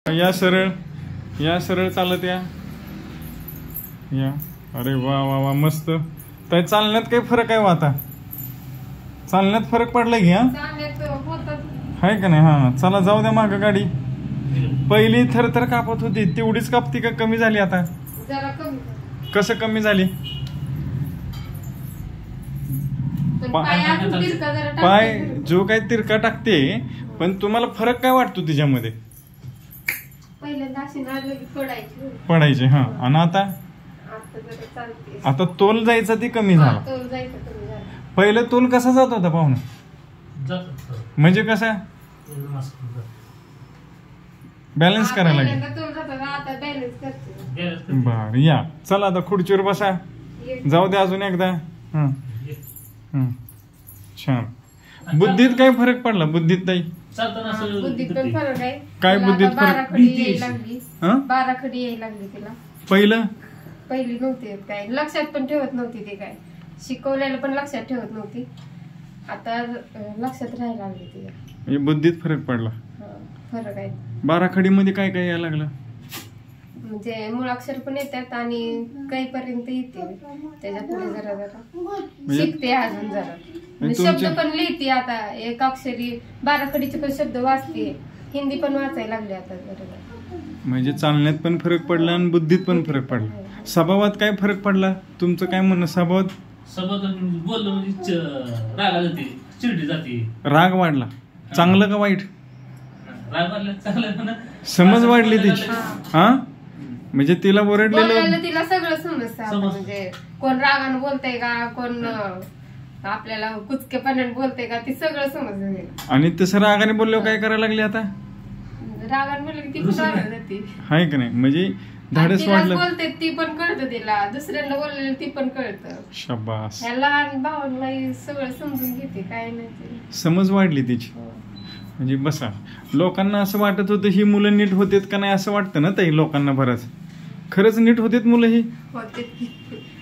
या सरळ चालत या. अरे वा वा वा मस्त. तर चालण्यात काही फरक आहे? आता चालण्यात फरक पडला की? हाय का नाही? हा चला जाऊ द्या माग गाडी. पहिली थरथर कापत होती तेवढीच कापती का कमी झाली आता? कसं कमी झाली? पाय जो काही तिरका टाकते, पण तुम्हाला फरक काय वाटतो तिच्यामध्ये? पडायचे. हा आणि आता तोल जायचा ती कमी झाला. पहिले तोल कसा जात होता पाहुणे? म्हणजे कसा बॅलन्स करायला लागेल. बर या चला आता खुर्चीवर बसा. जाऊ द्या अजून एकदा. छान. बुद्धीत काय फरक पडला? बुद्धीत ताई बुद्धीत पण फरक आहे. काय बुद्धीत फरक? 12 खडी यायला लागली तिला. पहिली नव्हती काय, लक्षात पण ठेवत नव्हती. ते काय शिकवलेलं पण लक्षात ठेवत नव्हती. आता लक्षात राहायला लागली तिला. म्हणजे बुद्धीत फरक पडला. फरक आहे. 12 खडी मध्ये काय काय यायला लागलं? म्हणजे मूळाक्षर पण येतात आणि काही पर्यंत येते. त्याच्या पुढे जरा जरा शिकते अजून जरा. शब्द पण लिहिते आता. एक अक्षरी 12 खडीचे पण शब्द वाचते. हिंदी पण वाचायला लागले आता जरा. म्हणजे चालण्यात पण फरक पडला आणि बुद्धीत पण फरक पडला. स्वभावात काय फरक पडला? तुमचं काय म्हणणं? स्वभावात बोललं म्हणजे राग जाते, चिडली जाते. राग वाढला. चांगलं का वाईट? राग वाढला चांगलं. समज वाढली तिची. हा म्हणजे तिला ओरडलेलं तिला सगळं समजतं. म्हणजे कोण रागानं बोलतय का, कोण आपल्याला कुचकेपणाने बोलतय का, ती सगळं समजतं. आणि तसं रागाने बोलल्यावर काय करायला लागली आता? रागाने बोलले की ती पण जाते. हाय का नाही? म्हणजे धाडस वाढलं. बोलते ती पण कळतं तिला. दुसऱ्यांना बोललेलं ती पण कळतं. शाबास. ह्या लहान भावांना सगळं समजून घेते. काय नाही समज वाढली तिची. म्हणजे बसा. लोकांना असं वाटत होतं ही मुलं नीट होतेत का नाही असं वाटतं ना ताई लोकांना बरंच. खरंच नीट होतेत मुलं ही?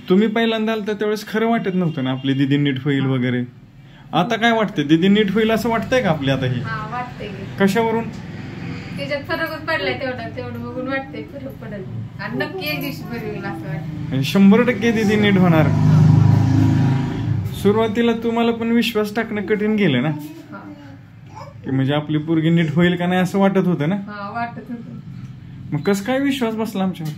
तुम्ही पहिल्यांदा आलता त्यावेळेस खरं वाटत नव्हतं ना आपली दीदी नीट होईल वगैरे. आता काय वाटतं? दीदी नीट होईल असं वाटतंय का आपली आता ही? कशावरून? त्याच्यात फरकच पडलाय. तेवढं बघून वाटतंय फरक पडेल. आणि नक्की एक दिवशी बरं असं वाटतं. 100% दीदी नीट होणार. सुरुवातीला तुम्हाला पण विश्वास टाकणं कठीण गेलं ना, की म्हणजे आपली पोरगी नीट होईल का नाही असं वाटत होतं ना? वाटत होतं. मग कसं काय विश्वास बसला आमच्यावर?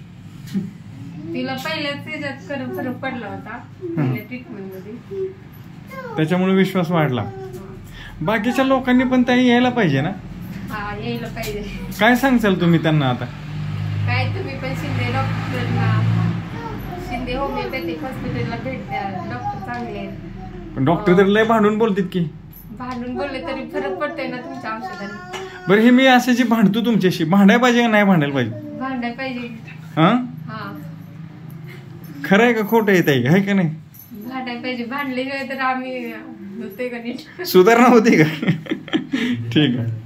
तिला पहिल्याच त्याच्यात फरक पडला होता पहिल्या ट्रीटमेंट मध्ये. त्याच्यामुळे विश्वास वाढला. बाकीच्या लोकांनी पण त्याही यायला पाहिजे ना? यायला पाहिजे. काय सांगचाल तुम्ही त्यांना आता? काय तुम्ही पण शिंदे डॉक्टरला, शिंदे होमिओपॅथिक हॉस्पिटलला भेट द्या. डॉक्टर चांगले. पण डॉक्टर तर लय भांडून बोलतात की. भांडून बोलले तरी फरक पडतोय ना तुमच्या औषधाने. बरं हे मी असे जी भांडतो तुमच्याशी, भांडायला पाहिजे का नाही भांडायला पाहिजे? भांडायला पाहिजे. खरं आहे का खोटं येत आहे का नाही? भांडायला पाहिजे. भांडले तर आम्ही होते का नीट? सुधारणा होती का? ठीक आहे.